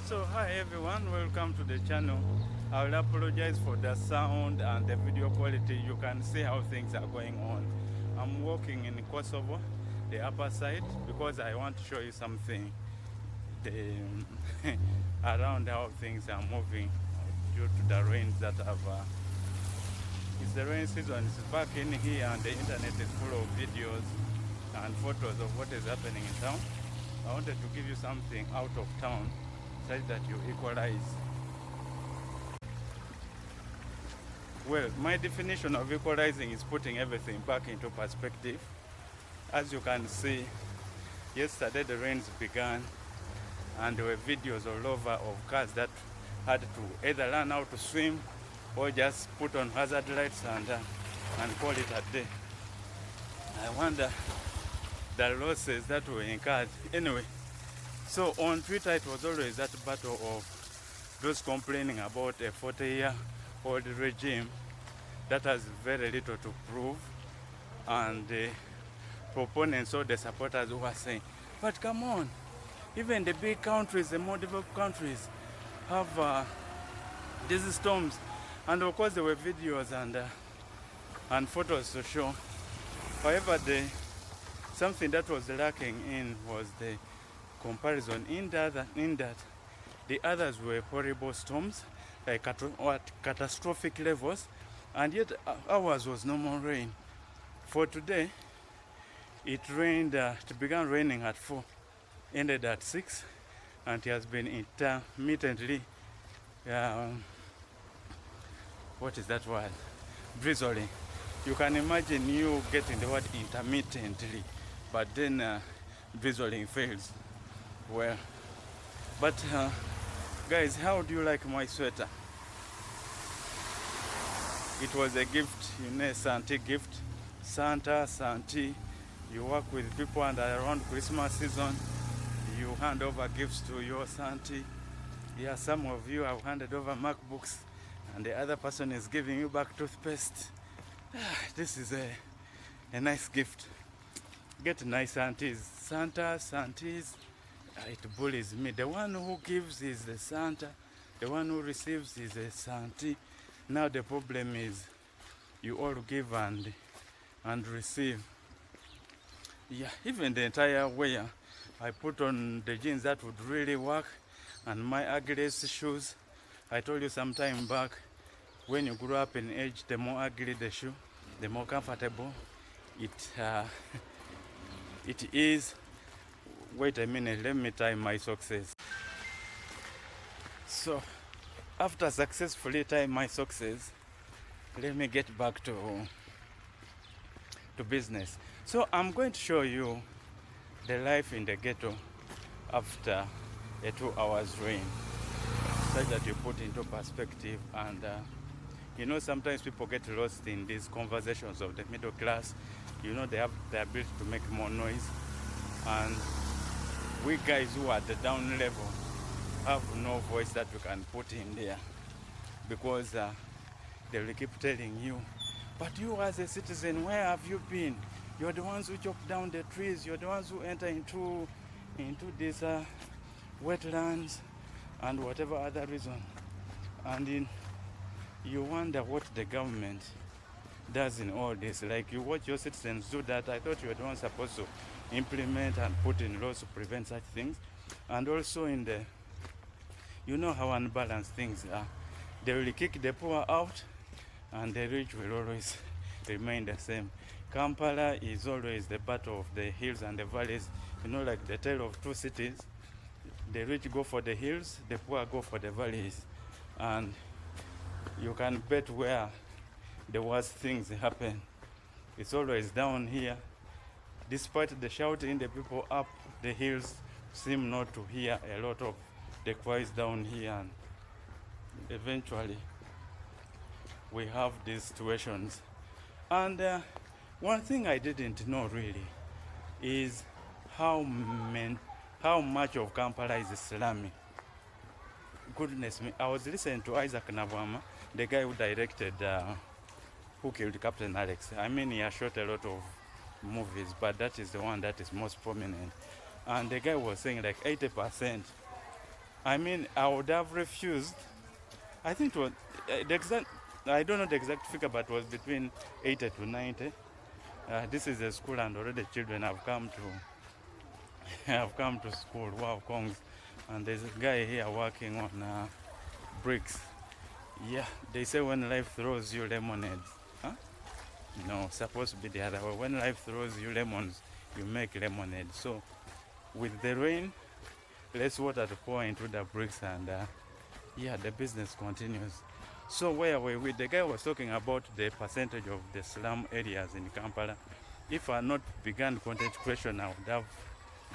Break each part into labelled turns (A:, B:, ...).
A: So hi everyone, welcome to the channel. I will apologize for the sound and the video quality. You can see how things are going on. I'm walking in Kosovo, the upper side, because I want to show you something around how things are moving due to the rains that have it's the rain season. It's back in here and the internet is full of videos and photos of what is happening in town. I wanted to give you something out of town such that you equalize. Well, my definition of equalizing is putting everything back into perspective. As you can see, yesterday the rains began and there were videos all over of cars that had to either learn how to swim or just put on hazard lights and call it a day. I wonder the losses that were incurred. Anyway, so on Twitter it was always that battle of those complaining about a 40-year-old regime that has very little to prove, and the proponents or the supporters who are saying, but come on, even the big countries, the more developed countries have these storms. And of course there were videos and photos to show. However, something that was lacking in was the comparison in that the others were horrible storms, like catastrophic levels, and yet ours was normal rain. For today, it rained. It began raining at 4, ended at 6, and it has been intermittently. What is that word? Drizzling. You can imagine you getting the word intermittently, but then drizzling fails. Well, but guys, how do you like my sweater? It was a gift, you know, Santa gift. Santa, you work with people, and around Christmas season, you hand over gifts to your Santa. Yeah, some of you have handed over MacBooks, and the other person is giving you back toothpaste. This is a nice gift. Get nice aunties. Santas. It bullies me. The one who gives is the Santa. The one who receives is a Santa. Now the problem is you all give and receive. Yeah, even the entire wear. I put on the jeans that would really work and my ugliest shoes. I told you some time back, when you grow up in age, the more ugly the shoe, the more comfortable it is. Wait a minute, let me tie my socks. So after successfully tying my socks, let me get back to business. So I'm going to show you the life in the ghetto after a 2 hours rain, such that you put into perspective. And you know, sometimes people get lost in these conversations of the middle class. You know, they have the ability to make more noise, and we guys who are at the down level have no voice that we can put in there, because they will keep telling you, but you as a citizen, where have you been? You're the ones who chop down the trees. You're the ones who enter into these wetlands and whatever other reason. And you wonder what the government does in all this. Like, you watch your citizens do that. I thought you were the ones supposed to implement and put in laws to prevent such things. And also you know how unbalanced things are. They will kick the poor out and the rich will always remain the same. Kampala is always the battle of the hills and the valleys. You know, like the tale of two cities. The rich go for the hills, the poor go for the valleys. And you can bet where the worst things happen. It's always down here. Despite the shouting, the people up the hills seem not to hear a lot of the cries down here. And eventually, we have these situations. And one thing I didn't know really is how much of Kampala is slummy. Goodness me, I was listening to Isaac Nabwama, the guy who directed Who Killed Captain Alex. I mean, he has shot a lot of movies, but that is the one that is most prominent. And the guy was saying like 80% I mean, I would have refused. I think it was the exact. I don't know the exact figure, but it was between 80 to 90. This is a school, and already children have come to have come to school. Wow, Kongs, and there's a guy here working on bricks. Yeah, they say when life throws you lemonades. Huh? No, supposed to be the other way. When life throws you lemons, you make lemonade. So with the rain, less water to pour into the bricks, and yeah, the business continues. So where were we? The guy was talking about the percentage of the slum areas in Kampala. If I had not begun content creation, I would have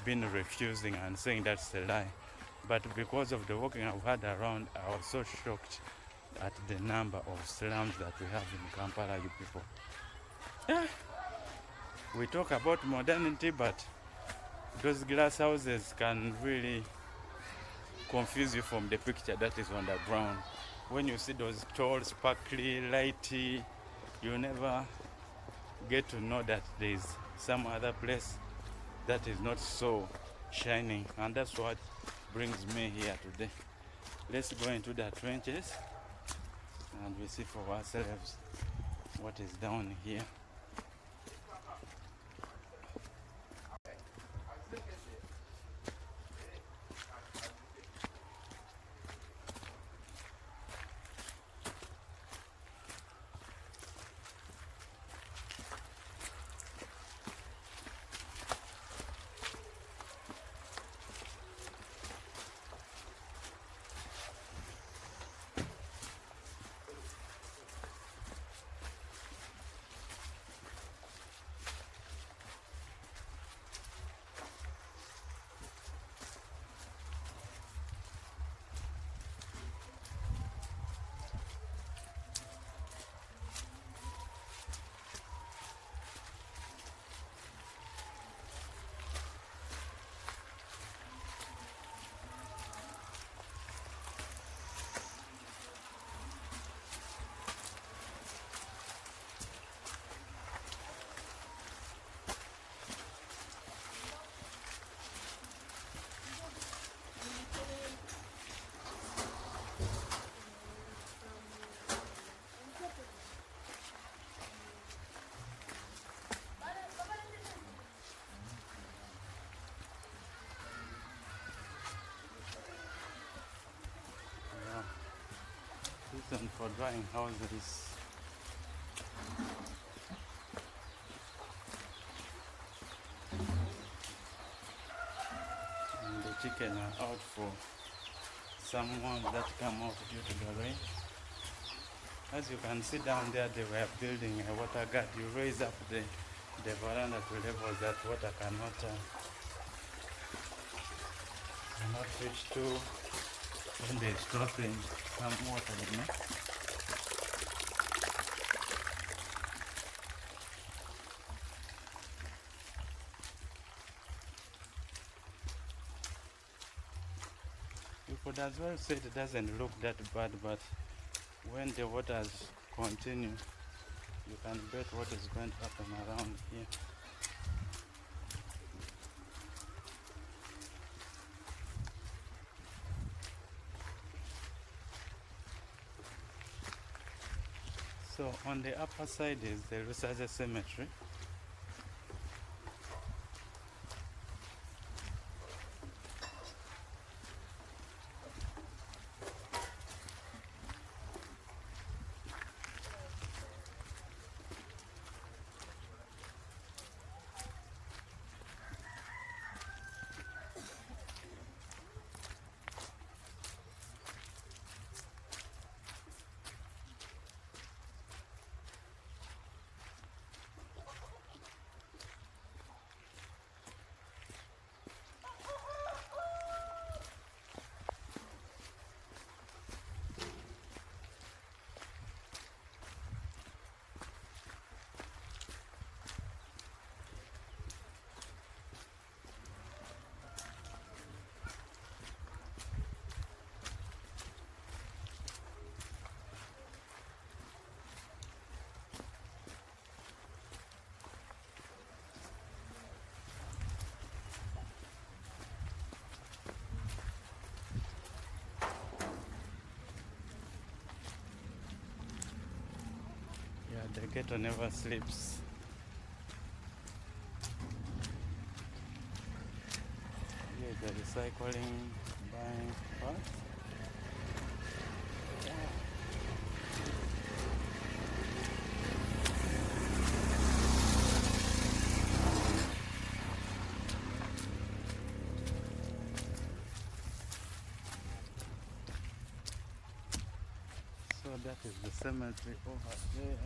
A: been refusing and saying that's a lie. But because of the walking I've had around, I was so shocked at the number of slums that we have in Kampala, you people. Yeah, we talk about modernity, but those glass houses can really confuse you from the picture that is on the ground. When you see those tall, sparkly, lighty, you never get to know that there is some other place that is not so shining, and that's what brings me here today. Let's go into the trenches and we see for ourselves what is down here. Listen, for drying houses. And the chicken are out for someone that come out due to the rain. As you can see down there, they were building a water guard. You raise up the veranda to levels that water cannot reach to when they stop in some water, you know. You could as well say it doesn't look that bad, but when the waters continue, you can bet what is going to happen around here. So on the upper side is the Rusaza Cemetery. The ghetto never sleeps. Here's the recycling buying part. So that is the cemetery over there.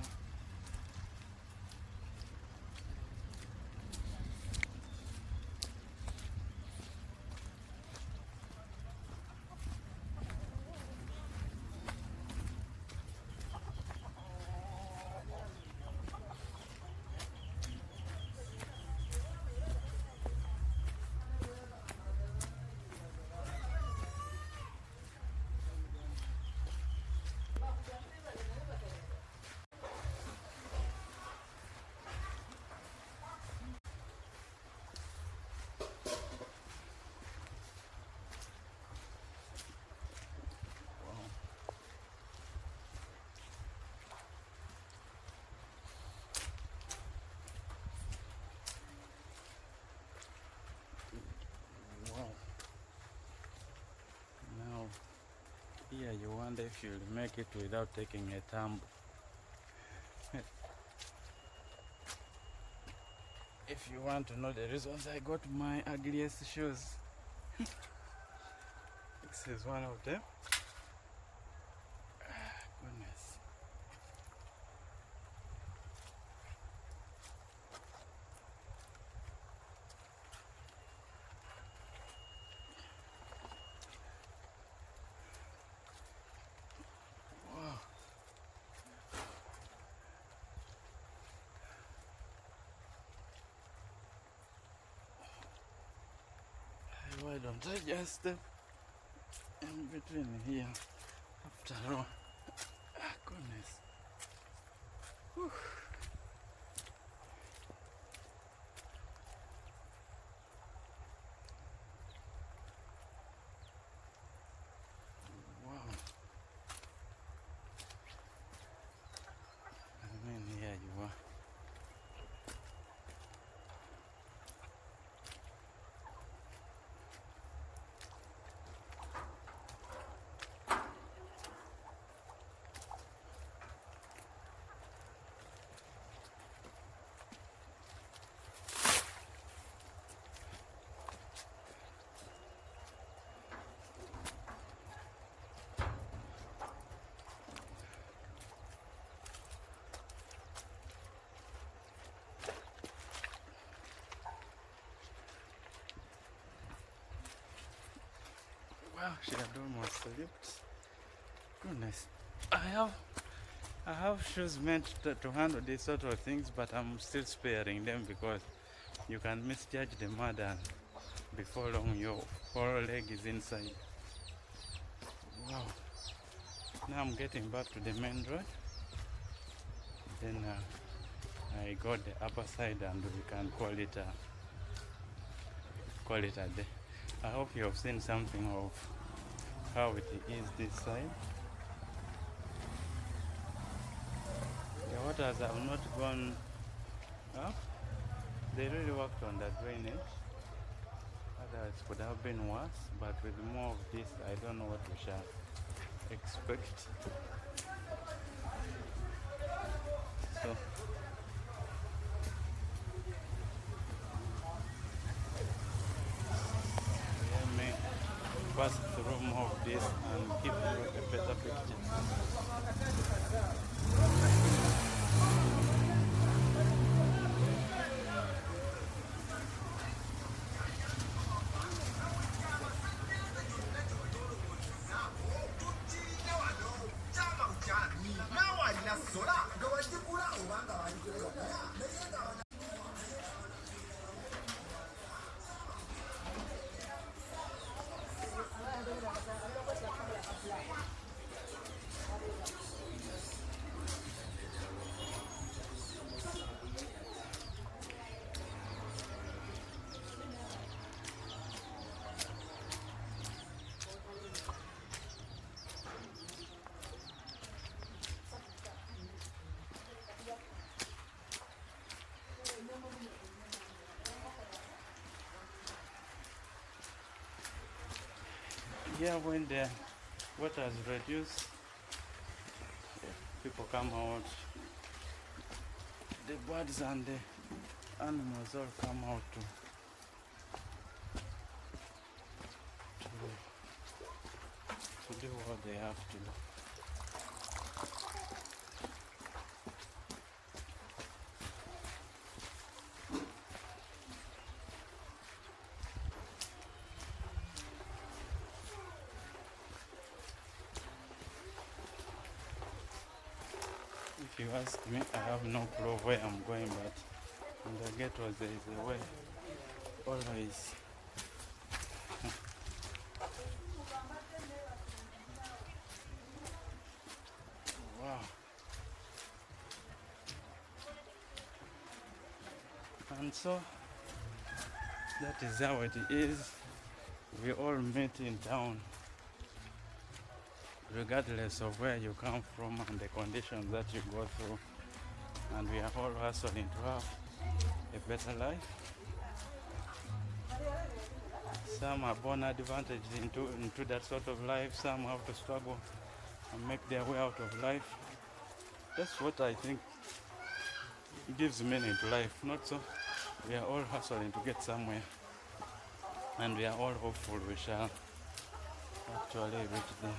A: Wow. Now, here you wonder if you'll make it without taking a tumble. If you want to know the reasons I got my ugliest shoes, this is one of them. Goodness. Wow. Why don't I just step in between here? After all, goodness. Whew. Wow. I mean, here you are. Wow, she had almost slipped. Goodness. I have shoes meant to handle these sort of things, but I'm still sparing them because you can misjudge the mud and before long your whole leg is inside. Wow. Now I'm getting back to the main road. Then I got the upper side and we can call it a day. I hope you have seen something of how it is this side. The waters have not gone up. They really worked on the drainage. Otherwise it could have been worse, but with more of this, I don't know what we shall expect. So let me pass through more of this and give you a better picture. here when the water is reduced, people come out, the birds and the animals all come out to do what they have to do. If you ask me, I have no clue where I'm going, but in the ghetto there is a way always. Wow. And so that is how it is. We all meet in town, regardless of where you come from and the conditions that you go through, and we are all hustling to have a better life. Some are born advantaged into that sort of life, some have to struggle and make their way out of life. That's what I think gives meaning to life. Not so, we are all hustling to get somewhere, and we are all hopeful we shall actually reach there.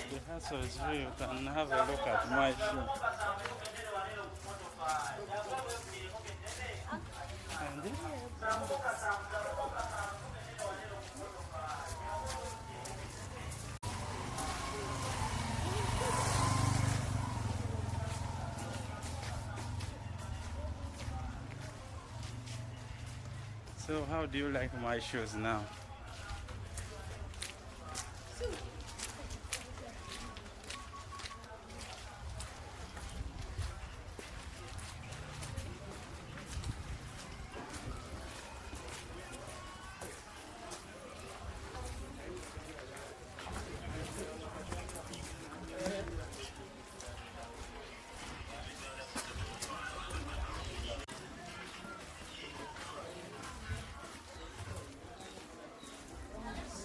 A: The hustle is real. You can have a look at my shoe. So how do you like my shoes now?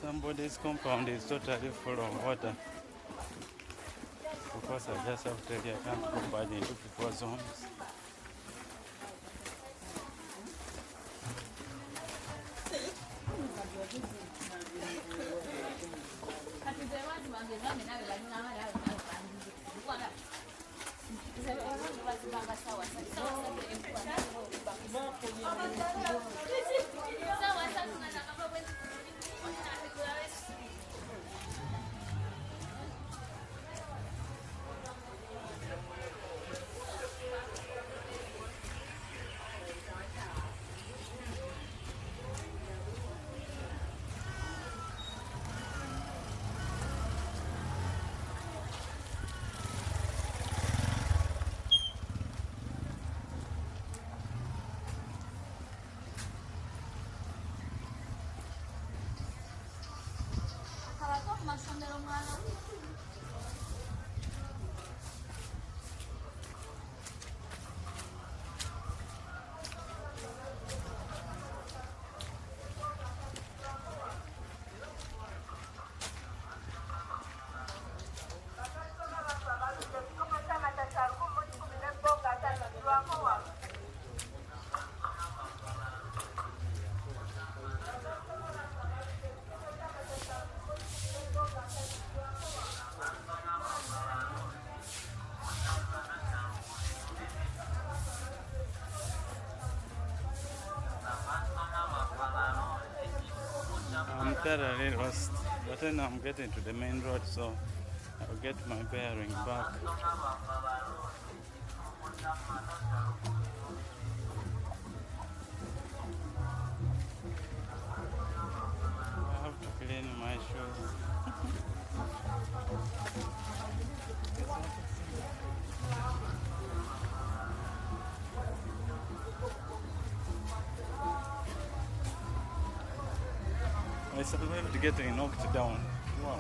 A: Somebody's compound is totally full of water. Of course, I just have to tell you, I can't go bad into people's homes. I'm thoroughly lost, but then I'm getting to the main road, so I'll get my bearing back. I have to clean my shoes. I survived getting knocked down. Wow.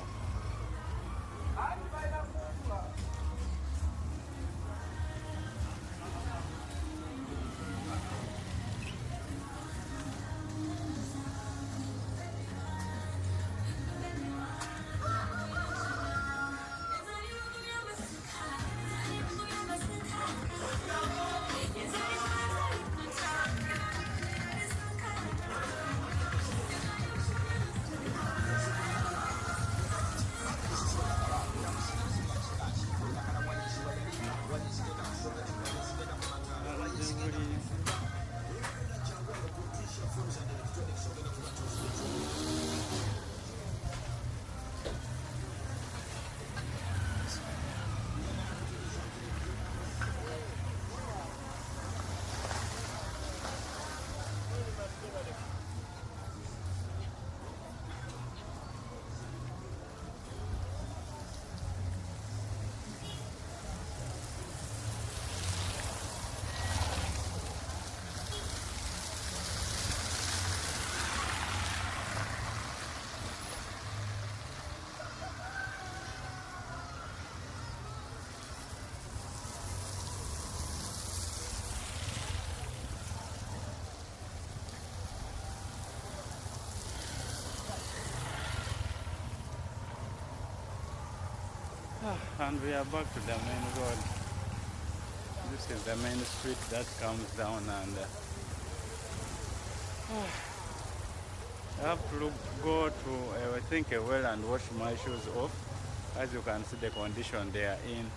A: And we are back to the main road. This is the main street that comes down, and I have to go to I think a well and wash my shoes off. As you can see the condition they are in.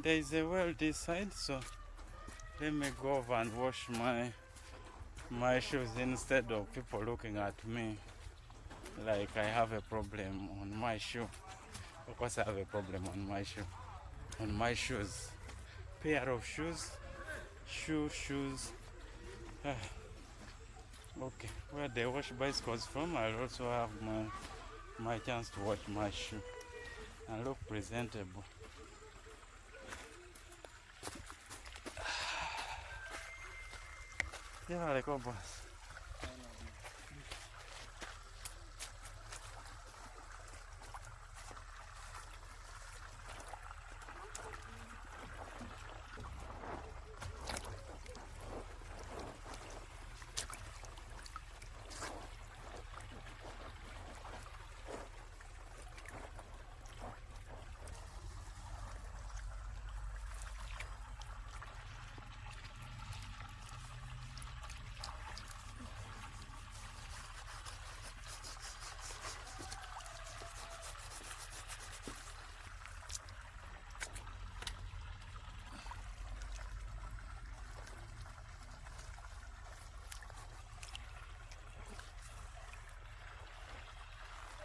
A: There is a well this side, so let me go over and wash my shoes instead of people looking at me like I have a problem on my shoe. Of course I have a problem on my shoes. Pair of shoes. Shoes. Okay, where they wash bicycles from, I'll also have my chance to wash my shoe and look presentable. Yeah, like oh boss.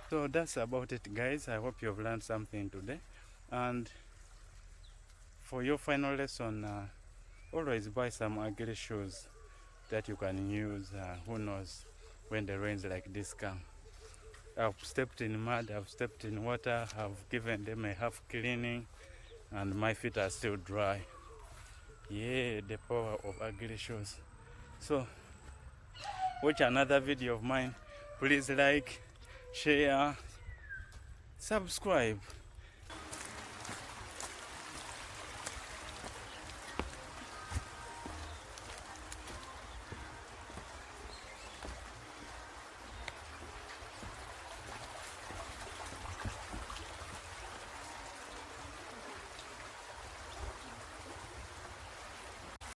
A: So that's about it, guys. I hope you've learned something today. And for your final lesson, always buy some ugly shoes that you can use. Who knows when the rains like this come. I've stepped in mud, I've stepped in water, I've given them a half cleaning, and my feet are still dry. Yeah, the power of ugly shoes. So, watch another video of mine. Please like, share, subscribe.